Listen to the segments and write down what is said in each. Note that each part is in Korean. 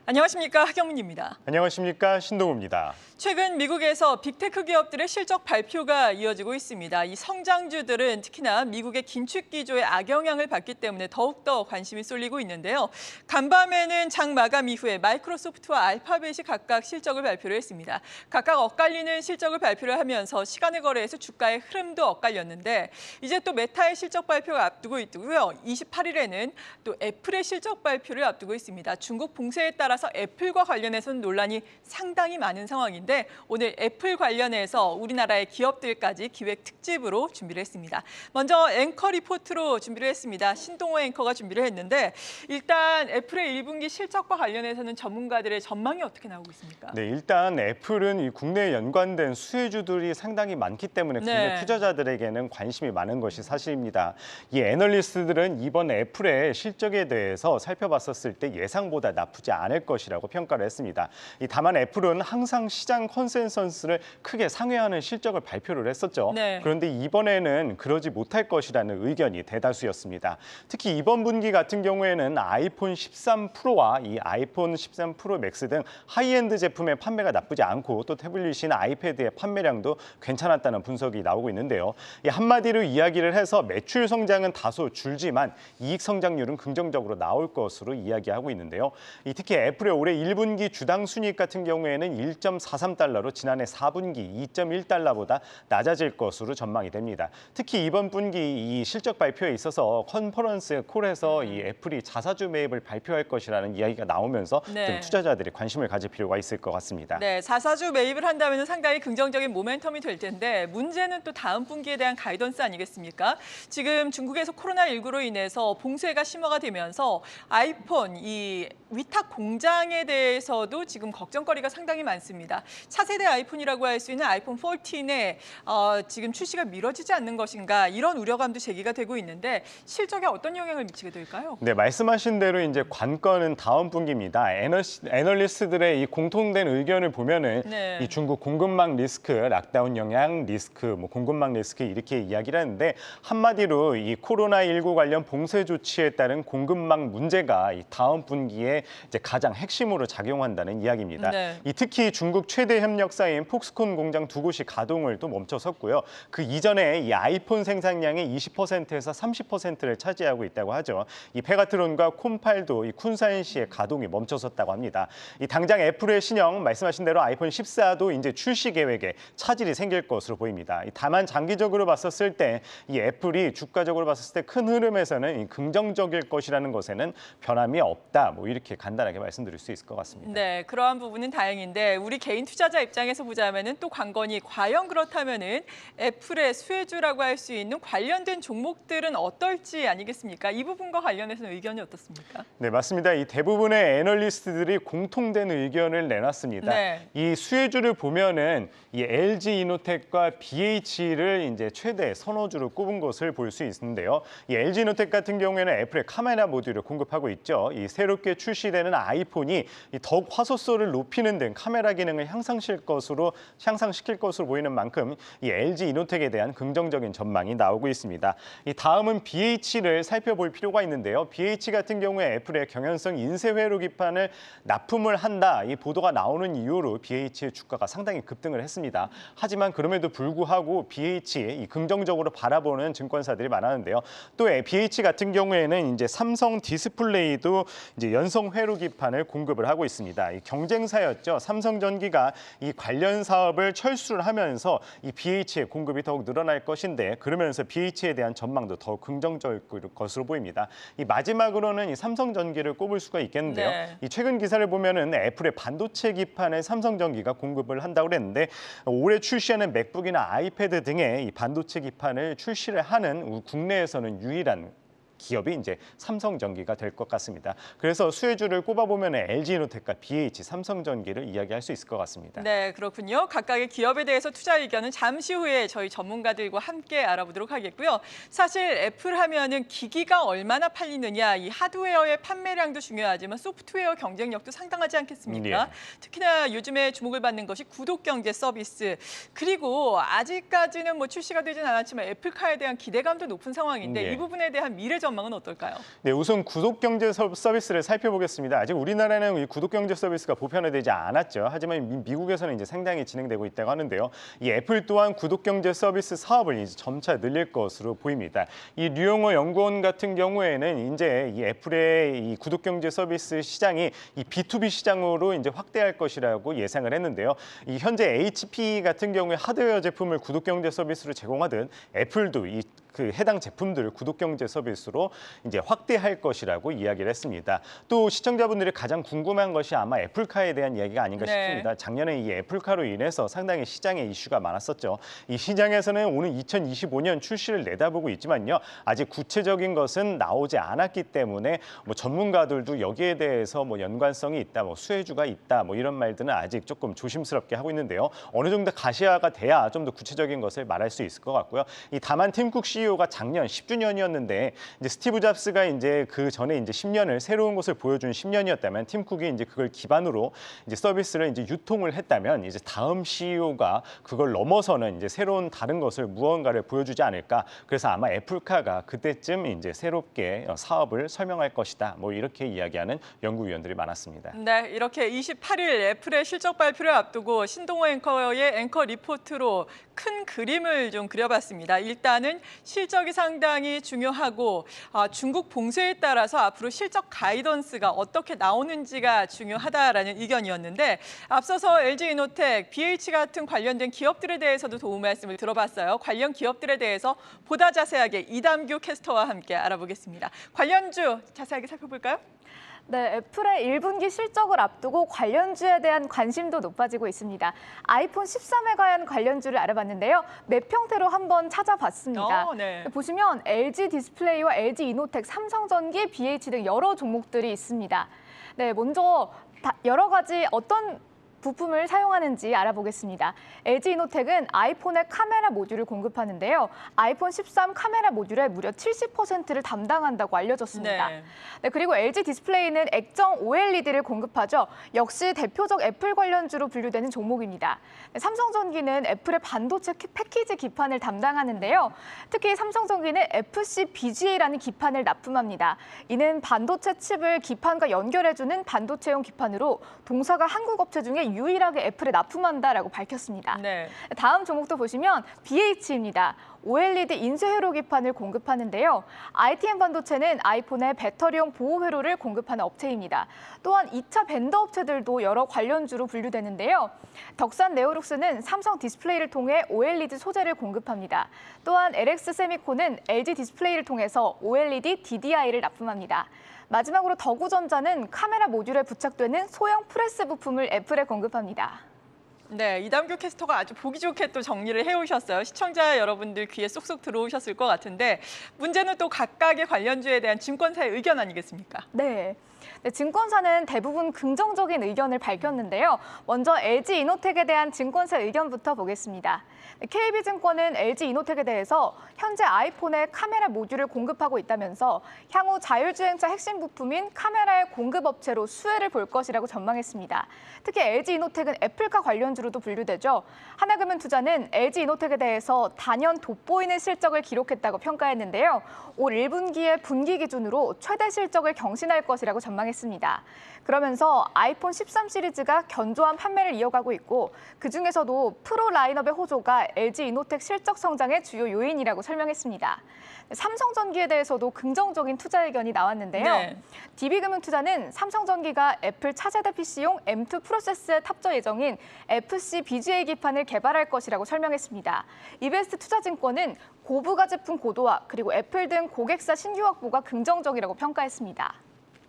안녕하십니까, 하경민입니다. 안녕하십니까, 신동우입니다. 최근 미국에서 빅테크 기업들의 실적 발표가 이어지고 있습니다. 이 성장주들은 특히나 미국의 긴축 기조의 악영향을 받기 때문에 더욱더 관심이 쏠리고 있는데요. 간밤에는 장 마감 이후에 마이크로소프트와 알파벳이 각각 실적을 발표를 했습니다. 각각 엇갈리는 실적을 발표를 하면서 시간을 거래해서 주가의 흐름도 엇갈렸는데 이제 또 메타의 실적 발표가 앞두고 있고요. 28일에는 또 애플의 실적 발표를 앞두고 있습니다. 중국 봉쇄에 따라서 애플과 관련해서는 논란이 상당히 많은 상황인데 오늘 애플 관련해서 우리나라의 기업들까지 기획 특집으로 준비를 했습니다. 먼저 앵커 리포트로 준비를 했습니다. 신동호 앵커가 준비를 했는데 일단 애플의 1분기 실적과 관련해서는 전문가들의 전망이 어떻게 나오고 있습니까? 네, 일단 애플은 이 국내에 연관된 수혜주들이 상당히 많기 때문에 국내 투자자들에게는 관심이 많은 것이 사실입니다. 이 애널리스트들은 이번 애플의 실적에 대해서 살펴봤었을 때 예상보다 나쁘지 않을 것이라고 평가를 했습니다. 다만 애플은 항상 시장 컨센서스를 크게 상회하는 실적을 발표를 했었죠. 그런데 이번에는 그러지 못할 것이라는 의견이 대다수였습니다. 특히 이번 분기 같은 경우에는 아이폰 13 프로와 이 아이폰 13 프로 맥스 등 하이엔드 제품의 판매가 나쁘지 않고 또 태블릿이나 아이패드의 판매량도 괜찮았다는 분석이 나오고 있는데요. 한마디로 이야기를 해서 매출 성장은 다소 줄지만 이익 성장률은 긍정적으로 나올 것으로 이야기하고 있는데요. 특히 애플의 올해 1분기 주당 순이익 같은 경우에는 1.43달러로 지난해 4분기 2.1달러보다 낮아질 것으로 전망이 됩니다. 특히 이번 분기 이 실적 발표에 있어서 컨퍼런스 콜에서 이 애플이 자사주 매입을 발표할 것이라는 이야기가 나오면서 좀 투자자들이 관심을 가질 필요가 있을 것 같습니다. 네, 자사주 매입을 한다면 상당히 긍정적인 모멘텀이 될 텐데 문제는 또 다음 분기에 대한 가이던스 아니겠습니까? 지금 중국에서 코로나19로 인해서 봉쇄가 심화가 되면서 아이폰 이 위탁 공장에 대해서도 지금 걱정거리가 상당히 많습니다. 차세대 아이폰이라고 할 수 있는 아이폰 14에 지금 출시가 미뤄지지 않는 것인가 이런 우려감도 제기가 되고 있는데 실적에 어떤 영향을 미치게 될까요? 네, 말씀하신 대로 이제 관건은 다음 분기입니다. 애널리스트들의 이 공통된 의견을 보면은 이 중국 공급망 리스크, 락다운 영향 리스크, 공급망 리스크 이렇게 이야기를 하는데 한마디로 이 코로나19 관련 봉쇄 조치에 따른 공급망 문제가 이 다음 분기에 이제 가장 핵심으로 작용한다는 이야기입니다. 특히 중국 최대 협력사인 폭스콘 공장 두 곳이 가동을 또 멈춰섰고요. 그 이전에 이 아이폰 생산량의 20%에서 30%를 차지하고 있다고 하죠. 이 페가트론과 콤팔도 이 쿤사인시의 가동이 멈춰섰다고 합니다. 당장 애플의 신형 말씀하신 대로 아이폰 14도 이제 출시 계획에 차질이 생길 것으로 보입니다. 다만 장기적으로 봤었을 때 이 애플이 주가적으로 봤을 때 큰 흐름에서는 긍정적일 것이라는 것에는 변함이 없다. 이렇게 간단하게 말씀드릴 수 있을 것 같습니다. 네, 그러한 부분은 다행인데 우리 개인 투자자 입장에서 보자면은 또 관건이 과연 그렇다면은 애플의 수혜주라고 할 수 있는 관련된 종목들은 어떨지 아니겠습니까? 이 부분과 관련해서는 의견이 어떻습니까? 네, 맞습니다. 이 대부분의 애널리스트들이 공통된 의견을 내놨습니다. 이 수혜주를 보면은 이 LG 이노텍과 BH를 이제 최대 선호주로 꼽은 것을 볼 수 있는데요. 이 LG 이노텍 같은 경우에는 애플의 카메라 모듈을 공급하고 있죠. 이 새롭게 출시되는 아이폰이 더욱 화소수를 높이는 등 카메라 기능을 향상시킬 것으로 보이는 만큼 이 LG 이노텍에 대한 긍정적인 전망이 나오고 있습니다. 다음은 BH를 살펴볼 필요가 있는데요. BH 같은 경우에 애플의 경연성 인쇄 회로 기판을 납품을 한다. 이 보도가 나오는 이후로 BH의 주가가 상당히 급등을 했습니다. 하지만 그럼에도 불구하고 BH 긍정적으로 바라보는 증권사들이 많았는데요. 또 BH 같은 경우에는 이제 삼성 디스플레이도 이제 연성 회로 기판을 공급을 하고 있습니다. 경쟁사였죠. 삼성전기가 이 관련 사업을 철수를 하면서 이 BH의 공급이 더욱 늘어날 것인데 그러면서 BH에 대한 전망도 더욱 긍정적일 것으로 보입니다. 마지막으로는 이 삼성전기를 꼽을 수가 있겠는데요. 최근 기사를 보면은 애플의 반도체 기판을 삼성전기가 공급을 한다고 그랬는데 올해 출시하는 맥북이나 아이패드 등의 이 반도체 기판을 출시를 하는 국내에서는 유일한 기업이 이제 삼성전기가 될 것 같습니다. 그래서 수혜주를 꼽아보면 LG이노텍과 BH, 삼성전기를 이야기할 수 있을 것 같습니다. 네, 그렇군요. 각각의 기업에 대해서 투자 의견은 잠시 후에 저희 전문가들과 함께 알아보도록 하겠고요. 사실 애플 하면은 기기가 얼마나 팔리느냐, 이 하드웨어의 판매량도 중요하지만 소프트웨어 경쟁력도 상당하지 않겠습니까? 특히나 요즘에 주목을 받는 것이 구독 경제 서비스. 그리고 아직까지는 출시가 되진 않았지만 애플카에 대한 기대감도 높은 상황인데 이 부분에 대한 미래 전망은 어떨까요? 네, 우선 구독경제 서비스를 살펴보겠습니다. 아직 우리나라는 이 구독경제 서비스가 보편화되지 않았죠. 하지만 미국에서는 이제 상당히 진행되고 있다고 하는데요. 이 애플 또한 구독경제 서비스 사업을 이제 점차 늘릴 것으로 보입니다. 이 류용호 연구원 같은 경우에는 이제 이 애플의 이 구독경제 서비스 시장이 이 B2B 시장으로 이제 확대할 것이라고 예상을 했는데요. 이 현재 HP 같은 경우에 하드웨어 제품을 구독경제 서비스로 제공하듯 애플도 그 해당 제품들을 구독경제 서비스로 이제 확대할 것이라고 이야기를 했습니다. 또 시청자분들이 가장 궁금한 것이 아마 애플카에 대한 이야기가 아닌가 싶습니다. 작년에 이 애플카로 인해서 상당히 시장에 이슈가 많았었죠. 이 시장에서는 오는 2025년 출시를 내다보고 있지만요. 아직 구체적인 것은 나오지 않았기 때문에 뭐 전문가들도 여기에 대해서 뭐 연관성이 있다, 뭐 수혜주가 있다, 뭐 이런 말들은 아직 조금 조심스럽게 하고 있는데요. 어느 정도 가시화가 돼야 좀 더 구체적인 것을 말할 수 있을 것 같고요. 다만 팀 쿡 CEO가 작년 10주년이었는데 이제 스티브 잡스가 이제 그 전에 이제 10년을 새로운 것을 보여준 10년이었다면 팀 쿡이 이제 그걸 기반으로 이제 서비스를 이제 유통을 했다면 이제 다음 CEO가 그걸 넘어서는 이제 새로운 다른 것을 무언가를 보여주지 않을까. 그래서 아마 애플카가 그때쯤 이제 새롭게 사업을 설명할 것이다. 뭐 이렇게 이야기하는 연구위원들이 많았습니다. 네, 이렇게 28일 애플의 실적 발표를 앞두고 신동호 앵커의 앵커 리포트로 큰 그림을 좀 그려봤습니다. 일단은 실적이 상당히 중요하고 중국 봉쇄에 따라서 앞으로 실적 가이던스가 어떻게 나오는지가 중요하다라는 의견이었는데 앞서서 LG이노텍, BH 같은 관련된 기업들에 대해서도 도움 말씀을 들어봤어요. 관련 기업들에 대해서 보다 자세하게 이담규 캐스터와 함께 알아보겠습니다. 관련주 자세하게 살펴볼까요? 네, 애플의 1분기 실적을 앞두고 관련주에 대한 관심도 높아지고 있습니다. 아이폰 13에 관한 관련주를 알아봤는데요. 맵 형태로 한번 찾아봤습니다. 네. 보시면 LG 디스플레이와 LG 이노텍, 삼성전기, BH 등 여러 종목들이 있습니다. 네, 먼저 여러 가지 어떤 부품을 사용하는지 알아보겠습니다. LG이노텍은 아이폰의 카메라 모듈을 공급하는데요. 아이폰 13 카메라 모듈의 무려 70%를 담당한다고 알려졌습니다. 네, 그리고 LG 디스플레이는 액정 OLED를 공급하죠. 역시 대표적 애플 관련주로 분류되는 종목입니다. 네, 삼성전기는 애플의 반도체 패키지 기판을 담당하는데요. 특히 삼성전기는 FC BGA라는 기판을 납품합니다. 이는 반도체 칩을 기판과 연결해주는 반도체용 기판으로 동사가 한국 업체 중에 유일하게 애플에 납품한다라고 밝혔습니다. 네. 다음 종목도 보시면 BH입니다. OLED 인쇄 회로 기판을 공급하는데요. ITM 반도체는 아이폰의 배터리용 보호 회로를 공급하는 업체입니다. 또한 2차 벤더 업체들도 여러 관련주로 분류되는데요. 덕산 네오룩스는 삼성 디스플레이를 통해 OLED 소재를 공급합니다. 또한 LX 세미콘은 LG 디스플레이를 통해서 OLED DDI를 납품합니다. 마지막으로 더구전자는 카메라 모듈에 부착되는 소형 프레스 부품을 애플에 공급합니다. 네, 이담규 캐스터가 아주 보기 좋게 또 정리를 해오셨어요. 시청자 여러분들 귀에 쏙쏙 들어오셨을 것 같은데 문제는 또 각각의 관련주에 대한 증권사의 의견 아니겠습니까? 네. 증권사는 대부분 긍정적인 의견을 밝혔는데요. 먼저 LG이노텍에 대한 증권사 의견부터 보겠습니다. KB증권은 LG이노텍에 대해서 현재 아이폰에 카메라 모듈을 공급하고 있다면서 향후 자율주행차 핵심 부품인 카메라의 공급업체로 수혜를 볼 것이라고 전망했습니다. 특히 LG이노텍은 애플카 관련주로도 분류되죠. 하나금융투자는 LG이노텍에 대해서 단연 돋보이는 실적을 기록했다고 평가했는데요. 올 1분기의 분기 기준으로 최대 실적을 경신할 것이라고 전망했습니다. 그러면서 아이폰 13 시리즈가 견조한 판매를 이어가고 있고 그중에서도 프로 라인업의 호조가 LG이노텍 실적 성장의 주요 요인이라고 설명했습니다. 삼성전기에 대해서도 긍정적인 투자 의견이 나왔는데요. 네. DB금융투자는 삼성전기가 애플 차세대 PC용 M2 프로세스에 탑재 예정인 FC BGA 기판을 개발할 것이라고 설명했습니다. 이베스트 투자증권은 고부가 제품 고도화 그리고 애플 등 고객사 신규 확보가 긍정적이라고 평가했습니다.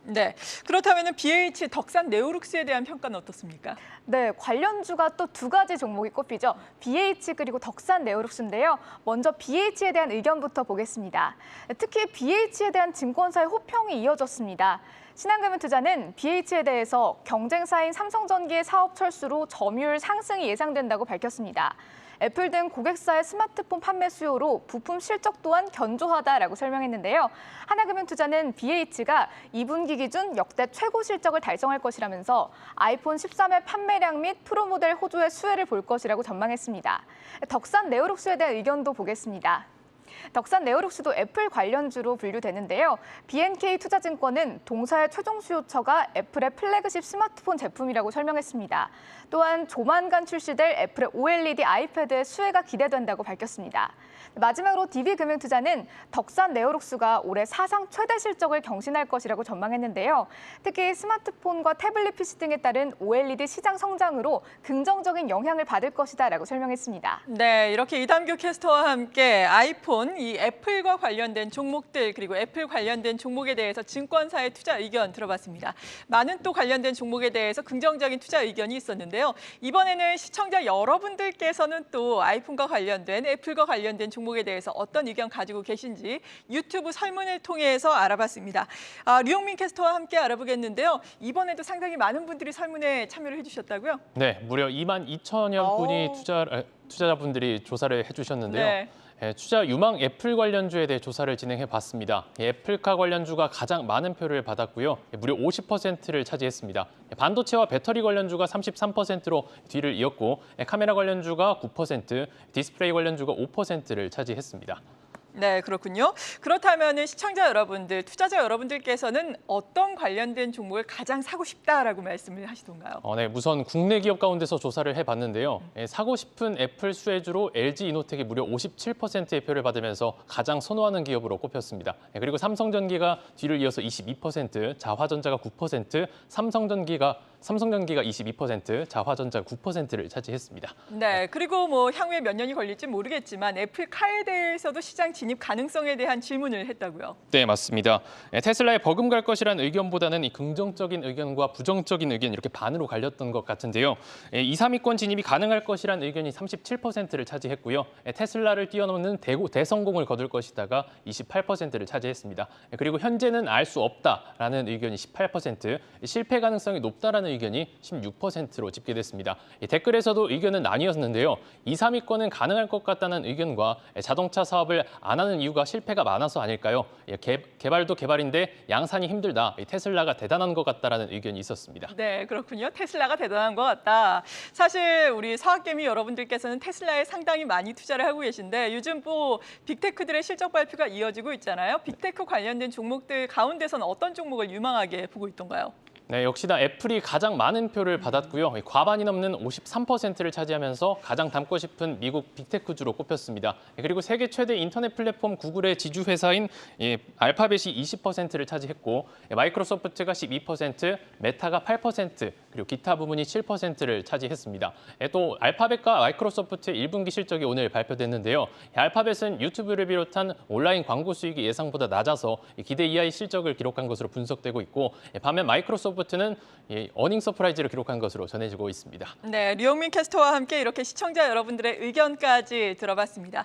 네, 그렇다면 BH 덕산 네오룩스에 대한 평가는 어떻습니까? 네, 관련주가 또 두 가지 종목이 꼽히죠. BH 그리고 덕산 네오룩스인데요. 먼저 BH에 대한 의견부터 보겠습니다. 특히 BH에 대한 증권사의 호평이 이어졌습니다. 신한금융투자는 BH에 대해서 경쟁사인 삼성전기의 사업 철수로 점유율 상승이 예상된다고 밝혔습니다. 애플 등 고객사의 스마트폰 판매 수요로 부품 실적 또한 견조하다라고 설명했는데요. 하나금융투자는 BH가 2분기 기준 역대 최고 실적을 달성할 것이라면서 아이폰 13의 판매량 및 프로모델 호조의 수혜를 볼 것이라고 전망했습니다. 덕산 네오룩스에 대한 의견도 보겠습니다. 덕산 네오룩스도 애플 관련주로 분류되는데요. BNK투자증권은 동사의 최종 수요처가 애플의 플래그십 스마트폰 제품이라고 설명했습니다. 또한 조만간 출시될 애플의 OLED 아이패드의 수혜가 기대된다고 밝혔습니다. 마지막으로 DB금융투자는 덕산 네오룩스가 올해 사상 최대 실적을 경신할 것이라고 전망했는데요. 특히 스마트폰과 태블릿 PC 등에 따른 OLED 시장 성장으로 긍정적인 영향을 받을 것이다라고 설명했습니다. 네, 이렇게 이담규 캐스터와 함께 아이폰, 이 애플과 관련된 종목들 그리고 애플 관련된 종목에 대해서 증권사의 투자 의견 들어봤습니다. 많은 또 관련된 종목에 대해서 긍정적인 투자 의견이 있었는데요. 이번에는 시청자 여러분들께서는 또 아이폰과 관련된 애플과 관련된 종목에 대해서 어떤 의견 가지고 계신지 유튜브 설문을 통해서 알아봤습니다. 류용민 캐스터와 함께 알아보겠는데요. 이번에도 상당히 많은 분들이 설문에 참여를 해주셨다고요? 네, 무려 22,000여 분이 투자자분들이 조사를 해주셨는데요. 네. 투자 유망 애플 관련주에 대해 조사를 진행해 봤습니다. 애플카 관련주가 가장 많은 표를 받았고요. 무려 50%를 차지했습니다. 반도체와 배터리 관련주가 33%로 뒤를 이었고 카메라 관련주가 9%, 디스플레이 관련주가 5%를 차지했습니다. 네, 그렇군요. 그렇다면 시청자 여러분들, 투자자 여러분들께서는 어떤 관련된 종목을 가장 사고 싶다라고 말씀을 하시던가요? 네, 우선 국내 기업 가운데서 조사를 해봤는데요. 사고 싶은 애플 수혜주로 LG이노텍이 무려 57%의 표를 받으면서 가장 선호하는 기업으로 꼽혔습니다. 그리고 삼성전기가 뒤를 이어서 22%, 자화전자가 9%, 삼성전기가 22%, 자화전자 9%를 차지했습니다. 네, 그리고 뭐 향후에 몇 년이 걸릴지 모르겠지만 애플카에 대해서도 시장 진입 가능성에 대한 질문을 했다고요. 네, 맞습니다. 테슬라에 버금갈 것이라는 의견보다는 이 긍정적인 의견과 부정적인 의견 이렇게 반으로 갈렸던 것 같은데요. 2, 3위권 진입이 가능할 것이라는 의견이 37%를 차지했고요. 테슬라를 뛰어넘는 대성공을 거둘 것이다가 28%를 차지했습니다. 그리고 현재는 알 수 없다라는 의견이 18%, 실패 가능성이 높다라는 의견이 16%로 집계됐습니다. 댓글에서도 의견은 나뉘었는데요. 2, 3위권은 가능할 것 같다는 의견과 자동차 사업을 안 하는 이유가 실패가 많아서 아닐까요? 개발도 개발인데 양산이 힘들다. 테슬라가 대단한 것 같다라는 의견이 있었습니다. 네, 그렇군요. 테슬라가 대단한 것 같다. 사실 우리 사학개미 여러분들께서는 테슬라에 상당히 많이 투자를 하고 계신데 요즘 뭐 빅테크들의 실적 발표가 이어지고 있잖아요. 빅테크 관련된 종목들 가운데서는 어떤 종목을 유망하게 보고 있던가요? 네, 역시나 애플이 가장 많은 표를 받았고요. 과반이 넘는 53%를 차지하면서 가장 닮고 싶은 미국 빅테크주로 꼽혔습니다. 그리고 세계 최대 인터넷 플랫폼 구글의 지주회사인 알파벳이 20%를 차지했고 마이크로소프트가 12%, 메타가 8%, 그리고 기타 부문이 7%를 차지했습니다. 또 알파벳과 마이크로소프트의 1분기 실적이 오늘 발표됐는데요. 알파벳은 유튜브를 비롯한 온라인 광고 수익이 예상보다 낮아서 기대 이하의 실적을 기록한 것으로 분석되고 있고 반면 마이크로소프트는 어닝 서프라이즈를 기록한 것으로 전해지고 있습니다. 네, 류용민 캐스터와 함께 이렇게 시청자 여러분들의 의견까지 들어봤습니다.